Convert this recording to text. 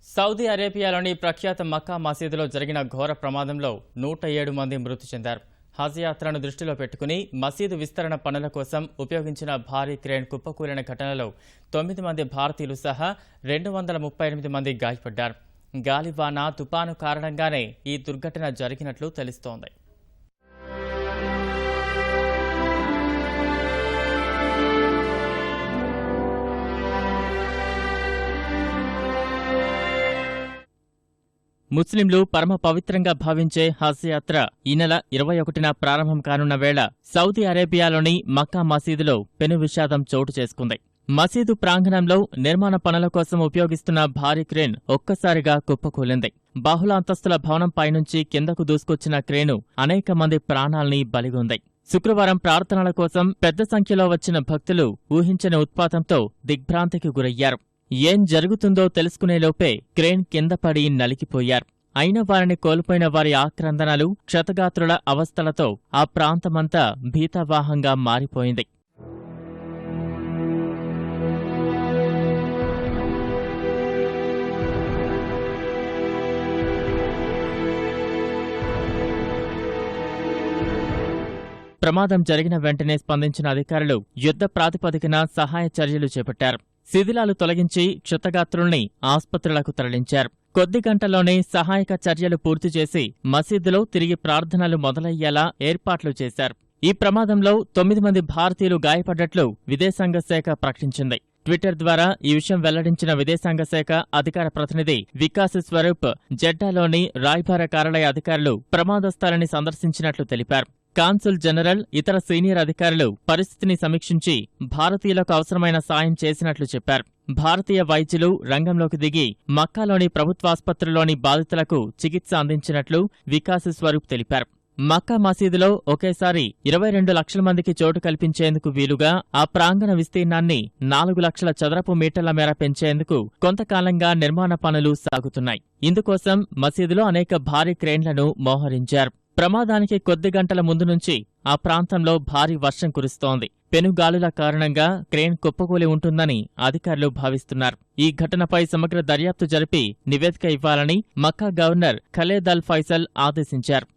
Saudi అరేబియాలోని ప్రఖ్యాత మక్కా మసీదులో జరిగిన ఘోర ప్రమాదంలో 107 మంది మృతి చెందారు. హజ్ యాత్రను దృష్టిలో పెట్టుకుని మసీదు విస్తరణ పనుల కోసం ఉపయోగించిన భారీ క్రేన్ కుప్పకూలిన ఘటనలో 9 మంది భారతీయులు సహా 238 మంది గాయపడ్డారు. గాలివాన తుపాను కారణంగానే ఈ దుర్ఘటన జరిగినట్లు తెలుస్తోంది. ముస్లింలు పరమ పవిత్రంగా భావించే హజ్ యాత్ర ఈ నెల 21న ప్రారంభం కానున్న వేళ సౌదీ అరేబియాలోని మక్కా మసీదులో పెను విషాదం చోటు చేసుకుంది. మసీదు ప్రాంగణంలో నిర్మాణ పనుల కోసం ఉపయోగిస్తున్న భారీ క్రేన్ ఒక్కసారిగా కుప్పకూలింది. బహుళ అంతస్తుల భవనం పైనుంచి కిందకు దూసుకొచ్చిన క్రేను అనేక మంది ప్రాణాల్ని బలిగొంది. శుక్రవారం ప్రార్థనల కోసం పెద్ద సంఖ్యలో వచ్చిన భక్తులు ఊహించని ఉత్పాతంతో దిగ్భ్రాంతికి గురయ్యారు. ఏం జరుగుతుందో తెలుసుకునేలోపే క్రేన్ కింద పడి నలిగిపోయారు. అయిన వారిని కోల్పోయిన వారి ఆక్రందనలు, క్షతగాత్రుల అవస్థలతో ఆ ప్రాంతమంతా భీతావాహంగా మారిపోయింది. ప్రమాదం జరిగిన వెంటనే స్పందించిన అధికారులు యుద్ధ ప్రాతిపదికన సహాయ చర్యలు చేపట్టారు. శిథిలాలు తొలగించి క్షతగాత్రుల్ని ఆస్పత్రులకు తరలించారు. కొద్ది గంటల్లోనే సహాయక చర్యలు పూర్తి చేసి మసీదులో తిరిగి ప్రార్థనలు మొదలయ్యేలా ఏర్పాట్లు చేశారు. ఈ ప్రమాదంలో 9 మంది భారతీయులు గాయపడ్డట్లు విదేశాంగ శాఖ ప్రకటించింది. ట్విట్టర్ ద్వారా ఈ విషయం వెల్లడించిన విదేశాంగ శాఖ అధికార ప్రతినిధి వికాస్ స్వరూప్ జెడ్డాలోని రాయబార కార్యాలయ అధికారులు ప్రమాద స్థలాన్ని సందర్శించినట్లు తెలిపారు. కాన్సుల్ జనరల్, ఇతర సీనియర్ అధికారులు పరిస్థితిని సమీక్షించి భారతీయులకు అవసరమైన సాయం చేసినట్లు చెప్పారు. భారతీయ వైద్యులు రంగంలోకి దిగి మక్కాలోని ప్రభుత్వాసుపత్రిలోని బాధితులకు చికిత్స అందించినట్లు వికాస్ స్వరూప్ తెలిపారు. మక్కా మసీదులో ఒకేసారి 22 లక్షల మందికి చోటు కల్పించేందుకు వీలుగా ఆ ప్రాంగణ విస్తీర్ణాన్ని 4 లక్షల చదరపు మీటర్ల మేర పెంచేందుకు కొంతకాలంగా నిర్మాణ పనులు సాగుతున్నాయి. ఇందుకోసం మసీదులో అనేక భారీ క్రేన్లను మోహరించారు. ప్రమాదానికి కొద్ది గంటల ముందు నుంచి ఆ ప్రాంతంలో భారీ వర్షం కురుస్తోంది. పెనుగాలుల కారణంగా క్రేన్ కుప్పకూలి ఉంటుందని అధికారులు భావిస్తున్నారు. ఈ ఘటనపై సమగ్ర దర్యాప్తు జరిపి నివేదిక ఇవ్వాలని మక్కా గవర్నర్ ఖలేద్ అల్ ఫైసల్ ఆదేశించారు.